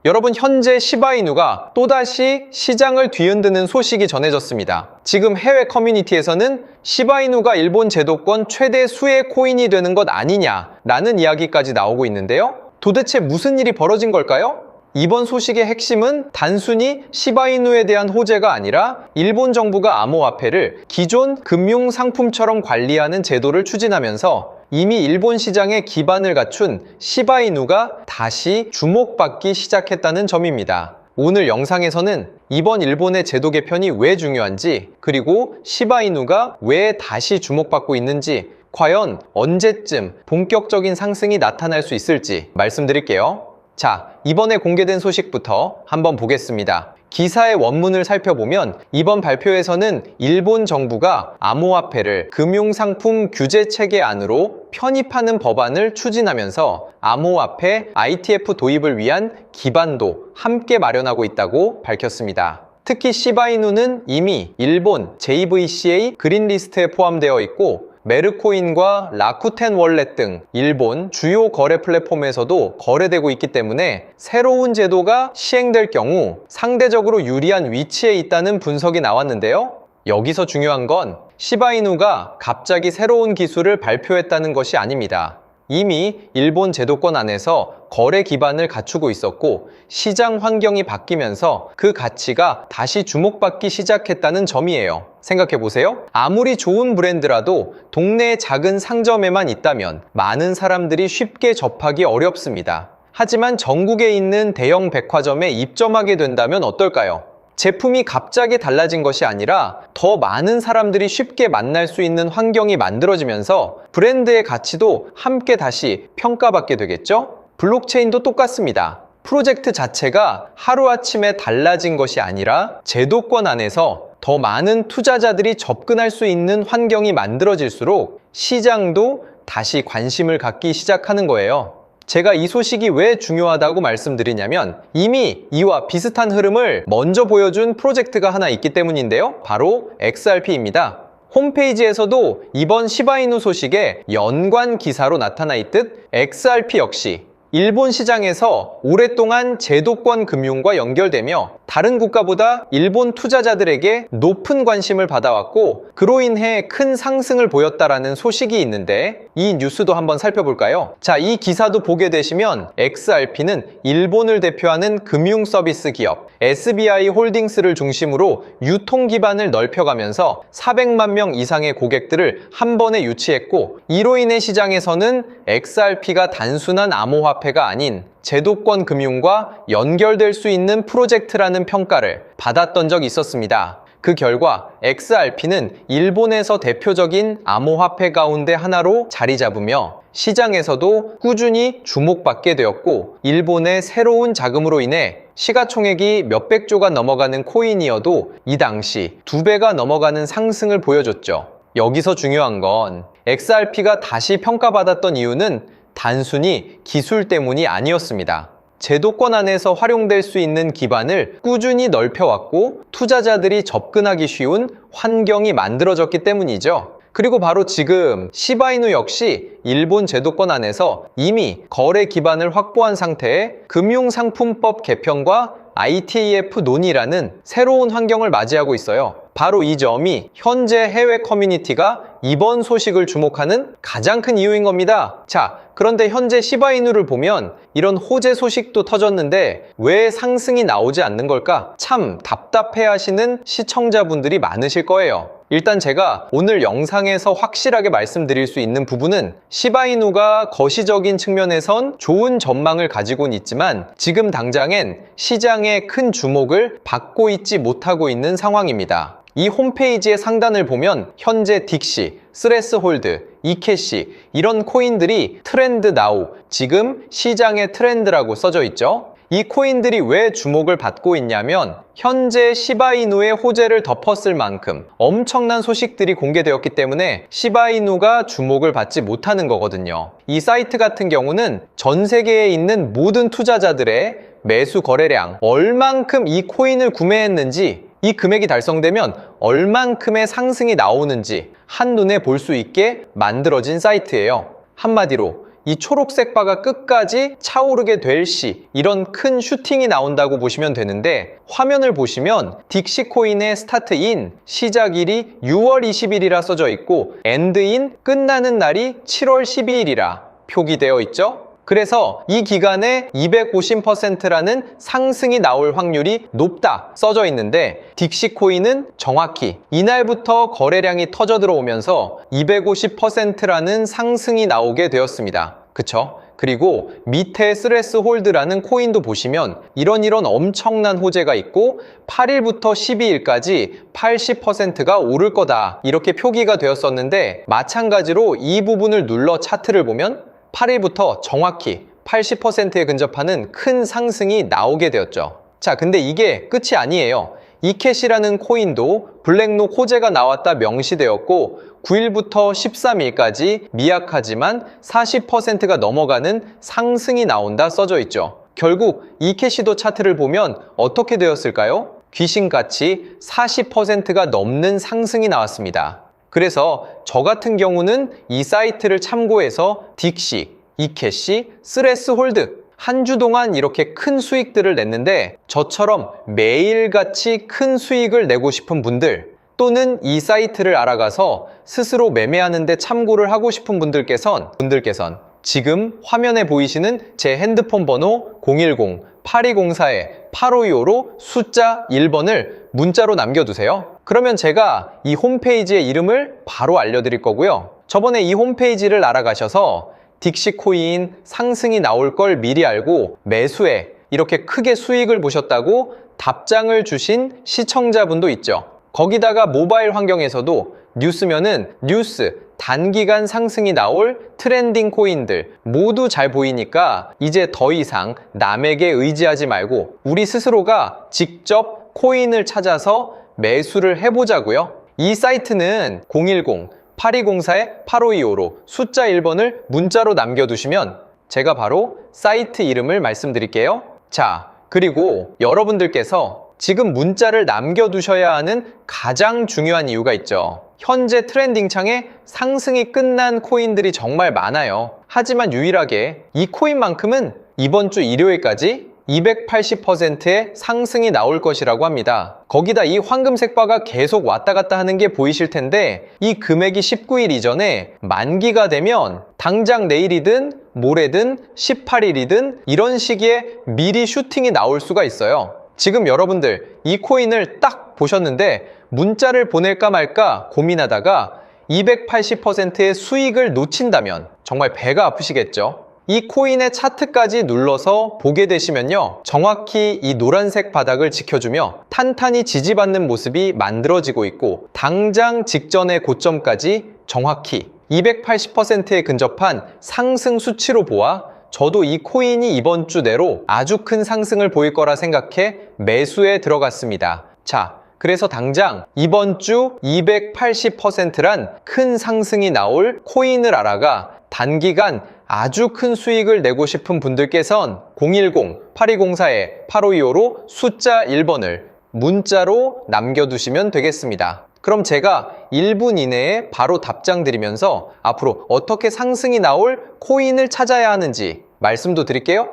여러분, 현재 시바이누가 또다시 시장을 뒤흔드는 소식이 전해졌습니다. 지금 해외 커뮤니티에서는 시바이누가 일본 제도권 최대 수혜 코인이 되는 것 아니냐라는 이야기까지 나오고 있는데요. 도대체 무슨 일이 벌어진 걸까요? 이번 소식의 핵심은 단순히 시바이누에 대한 호재가 아니라 일본 정부가 암호화폐를 기존 금융상품처럼 관리하는 제도를 추진하면서 이미 일본 시장에 기반을 갖춘 시바이누가 다시 주목받기 시작했다는 점입니다. 오늘 영상에서는 이번 일본의 제도 개편이 왜 중요한지, 그리고 시바이누가 왜 다시 주목받고 있는지, 과연 언제쯤 본격적인 상승이 나타날 수 있을지 말씀드릴게요. 자, 이번에 공개된 소식부터 한번 보겠습니다. 기사의 원문을 살펴보면 이번 발표에서는 일본 정부가 암호화폐를 금융상품 규제체계 안으로 편입하는 법안을 추진하면서 암호화폐 ITF 도입을 위한 기반도 함께 마련하고 있다고 밝혔습니다. 특히 시바이누는 이미 일본 JVCA 그린리스트에 포함되어 있고 메르코인과 라쿠텐 월렛 등 일본 주요 거래 플랫폼에서도 거래되고 있기 때문에 새로운 제도가 시행될 경우 상대적으로 유리한 위치에 있다는 분석이 나왔는데요. 여기서 중요한 건 시바이누가 갑자기 새로운 기술을 발표했다는 것이 아닙니다. 이미 일본 제도권 안에서 거래 기반을 갖추고 있었고 시장 환경이 바뀌면서 그 가치가 다시 주목받기 시작했다는 점이에요. 생각해보세요. 아무리 좋은 브랜드라도 동네의 작은 상점에만 있다면 많은 사람들이 쉽게 접하기 어렵습니다. 하지만 전국에 있는 대형 백화점에 입점하게 된다면 어떨까요? 제품이 갑자기 달라진 것이 아니라 더 많은 사람들이 쉽게 만날 수 있는 환경이 만들어지면서 브랜드의 가치도 함께 다시 평가받게 되겠죠? 블록체인도 똑같습니다. 프로젝트 자체가 하루아침에 달라진 것이 아니라 제도권 안에서 더 많은 투자자들이 접근할 수 있는 환경이 만들어질수록 시장도 다시 관심을 갖기 시작하는 거예요. 제가 이 소식이 왜 중요하다고 말씀드리냐면 이미 이와 비슷한 흐름을 먼저 보여준 프로젝트가 하나 있기 때문인데요. 바로 XRP입니다. 홈페이지에서도 이번 시바이누 소식에 연관 기사로 나타나 있듯 XRP 역시 일본 시장에서 오랫동안 제도권 금융과 연결되며 다른 국가보다 일본 투자자들에게 높은 관심을 받아왔고 그로 인해 큰 상승을 보였다라는 소식이 있는데 이 뉴스도 한번 살펴볼까요? 자, 이 기사도 보게 되시면 XRP는 일본을 대표하는 금융 서비스 기업 SBI 홀딩스를 중심으로 유통 기반을 넓혀가면서 400만 명 이상의 고객들을 한 번에 유치했고 이로 인해 시장에서는 XRP가 단순한 암호화폐가 아닌 제도권 금융과 연결될 수 있는 프로젝트라는 평가를 받았던 적이 있었습니다. 그 결과 XRP는 일본에서 대표적인 암호화폐 가운데 하나로 자리 잡으며 시장에서도 꾸준히 주목받게 되었고 일본의 새로운 자금으로 인해 시가총액이 몇백조가 넘어가는 코인이어도 이 당시 2배가 넘어가는 상승을 보여줬죠. 여기서 중요한 건 XRP가 다시 평가받았던 이유는 단순히 기술 때문이 아니었습니다. 제도권 안에서 활용될 수 있는 기반을 꾸준히 넓혀왔고 투자자들이 접근하기 쉬운 환경이 만들어졌기 때문이죠. 그리고 바로 지금 시바이누 역시 일본 제도권 안에서 이미 거래 기반을 확보한 상태에 금융상품법 개편과 ITF 논의라는 새로운 환경을 맞이하고 있어요. 바로 이 점이 현재 해외 커뮤니티가 이번 소식을 주목하는 가장 큰 이유인 겁니다. 자, 그런데 현재 시바이누를 보면 이런 호재 소식도 터졌는데 왜 상승이 나오지 않는 걸까? 참 답답해하시는 시청자분들이 많으실 거예요. 일단 제가 오늘 영상에서 확실하게 말씀드릴 수 있는 부분은 시바이누가 거시적인 측면에선 좋은 전망을 가지고는 있지만 지금 당장엔 시장의 큰 주목을 받고 있지 못하고 있는 상황입니다. 이 홈페이지의 상단을 보면 현재 딕시, 스레스홀드, 이캐시 이런 코인들이 트렌드 나우, 지금 시장의 트렌드라고 써져 있죠. 이 코인들이 왜 주목을 받고 있냐면 현재 시바이누의 호재를 덮었을 만큼 엄청난 소식들이 공개되었기 때문에 시바이누가 주목을 받지 못하는 거거든요. 이 사이트 같은 경우는 전 세계에 있는 모든 투자자들의 매수 거래량, 얼만큼 이 코인을 구매했는지, 이 금액이 달성되면 얼만큼의 상승이 나오는지 한눈에 볼 수 있게 만들어진 사이트예요. 한마디로 이 초록색 바가 끝까지 차오르게 될 시, 이런 큰 슈팅이 나온다고 보시면 되는데, 화면을 보시면 딕시코인의 스타트인 시작일이 6월 20일이라 써져 있고 엔드인 끝나는 날이 7월 12일이라 표기되어 있죠. 그래서 이 기간에 250%라는 상승이 나올 확률이 높다 써져 있는데, 딕시코인은 정확히 이날부터 거래량이 터져 들어오면서 250%라는 상승이 나오게 되었습니다. 그쵸? 그리고 밑에 스레스 홀드라는 코인도 보시면 이런 엄청난 호재가 있고 8일부터 12일까지 80%가 오를 거다 이렇게 표기가 되었었는데, 마찬가지로 이 부분을 눌러 차트를 보면 8일부터 정확히 80%에 근접하는 큰 상승이 나오게 되었죠. 자, 근데 이게 끝이 아니에요. 이캐시라는 코인도 블랙록 호재가 나왔다 명시되었고 9일부터 13일까지 미약하지만 40%가 넘어가는 상승이 나온다 써져 있죠. 결국 이캐시도 차트를 보면 어떻게 되었을까요? 귀신같이 40%가 넘는 상승이 나왔습니다. 그래서 저 같은 경우는 이 사이트를 참고해서 딕시, 이캐시, 스레스홀드 한 주 동안 이렇게 큰 수익들을 냈는데, 저처럼 매일같이 큰 수익을 내고 싶은 분들, 또는 이 사이트를 알아가서 스스로 매매하는데 참고를 하고 싶은 분들께선 지금 화면에 보이시는 제 핸드폰 번호 010-8204-8525로 숫자 1번을 문자로 남겨두세요. 그러면 제가 이 홈페이지의 이름을 바로 알려드릴 거고요. 저번에 이 홈페이지를 알아가셔서 딕시코인 상승이 나올 걸 미리 알고 매수에 이렇게 크게 수익을 보셨다고 답장을 주신 시청자분도 있죠. 거기다가 모바일 환경에서도 뉴스면은 뉴스, 단기간 상승이 나올 트렌딩 코인들 모두 잘 보이니까 이제 더 이상 남에게 의지하지 말고 우리 스스로가 직접 코인을 찾아서 매수를 해보자고요. 이 사이트는 010-8204-8525로 숫자 1번을 문자로 남겨두시면 제가 바로 사이트 이름을 말씀드릴게요. 자, 그리고 여러분들께서 지금 문자를 남겨두셔야 하는 가장 중요한 이유가 있죠. 현재 트렌딩 창에 상승이 끝난 코인들이 정말 많아요. 하지만 유일하게 이 코인만큼은 이번 주 일요일까지 280%의 상승이 나올 것이라고 합니다. 거기다 이 황금색 바가 계속 왔다 갔다 하는 게 보이실 텐데, 이 금액이 19일 이전에 만기가 되면 당장 내일이든 모레든 18일이든 이런 시기에 미리 슈팅이 나올 수가 있어요. 지금 여러분들 이 코인을 딱 보셨는데 문자를 보낼까 말까 고민하다가 280%의 수익을 놓친다면 정말 배가 아프시겠죠? 이 코인의 차트까지 눌러서 보게 되시면요, 정확히 이 노란색 바닥을 지켜주며 탄탄히 지지받는 모습이 만들어지고 있고, 당장 직전의 고점까지 정확히 280%에 근접한 상승 수치로 보아 저도 이 코인이 이번 주 내로 아주 큰 상승을 보일 거라 생각해 매수에 들어갔습니다. 자, 그래서 당장 이번 주 280%란 큰 상승이 나올 코인을 알아가 단기간 아주 큰 수익을 내고 싶은 분들께선 010-8204-8525로 숫자 1번을 문자로 남겨두시면 되겠습니다. 그럼 제가 1분 이내에 바로 답장 드리면서 앞으로 어떻게 상승이 나올 코인을 찾아야 하는지 말씀도 드릴게요.